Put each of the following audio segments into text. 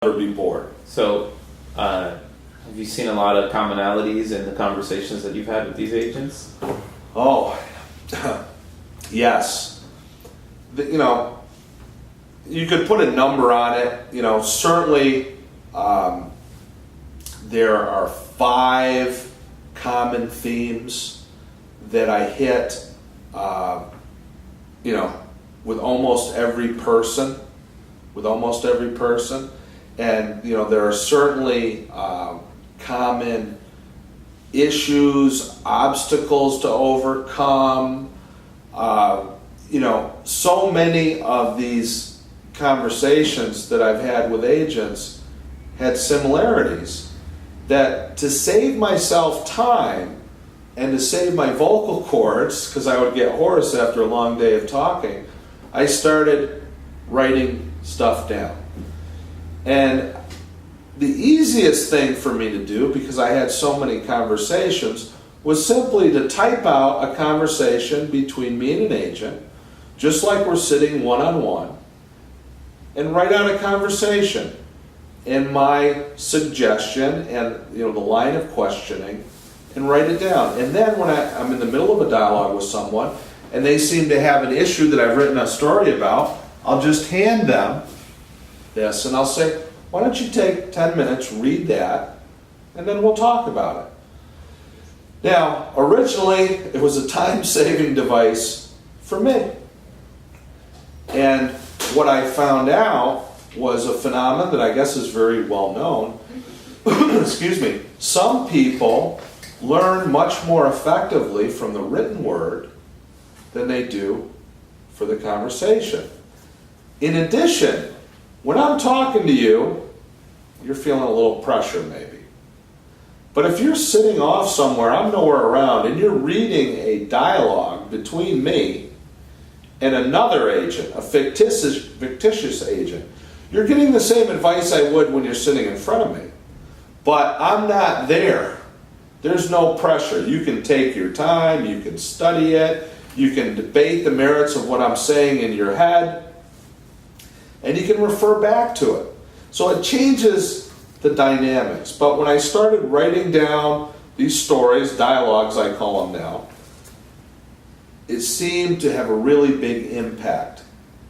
never be bored. So, have you seen a lot of commonalities in the conversations that you've had with these agents? Oh, yes. You know, you could put a number on it. You know, certainly there are 5 common themes that I hit, you know, with almost every person. And, you know, there are certainly common issues, obstacles to overcome. You know, so many of these conversations that I've had with agents had similarities that, to save myself time and to save my vocal cords, because I would get hoarse after a long day of talking, I started writing stuff down. And the easiest thing for me to do, because I had so many conversations, was simply to type out a conversation between me and an agent, just like we're sitting one-on-one, and write out a conversation and my suggestion and, you know, the line of questioning, and write it down. And then when I'm in the middle of a dialogue with someone and they seem to have an issue that I've written a story about, I'll just hand them this and I'll say, why don't you take 10 minutes, read that, and then we'll talk about it. Now, originally, it was a time-saving device for me. And what I found out was a phenomenon that I guess is very well known. Excuse me. Some people learn much more effectively from the written word than they do for the conversation. In addition, when I'm talking to you, you're feeling a little pressure maybe. But if you're sitting off somewhere, I'm nowhere around, and you're reading a dialogue between me and another agent, a fictitious agent, you're getting the same advice I would when you're sitting in front of me. But I'm not there. There's no pressure. You can take your time, you can study it, you can debate the merits of what I'm saying in your head, and you can refer back to it. So it changes the dynamics. But when I started writing down these stories, dialogues I call them now, it seemed to have a really big impact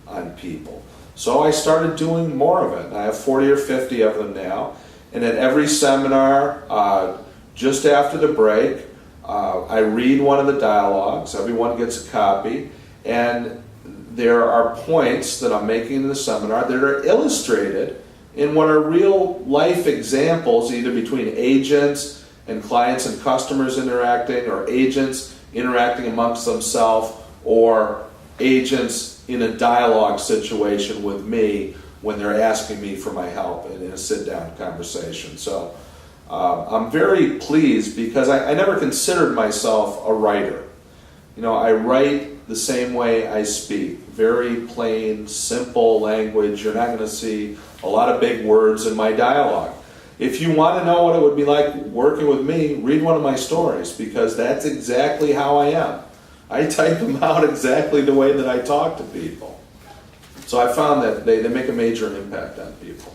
on people. So I started doing more of it. I have 40 or 50 of them now. And at every seminar, just after the break, I read one of the dialogues. Everyone gets a copy. And there are points that I'm making in the seminar that are illustrated in what are real life examples, either between agents and clients and customers interacting, or agents interacting amongst themselves, or agents in a dialogue situation with me when they're asking me for my help in a sit-down conversation. So I'm very pleased, because I never considered myself a writer. You know, I write the same way I speak. Very plain, simple language. You're not going to see a lot of big words in my dialogue. If you want to know what it would be like working with me, read one of my stories, because that's exactly how I am. I type them out exactly the way that I talk to people. So I found that they make a major impact on people.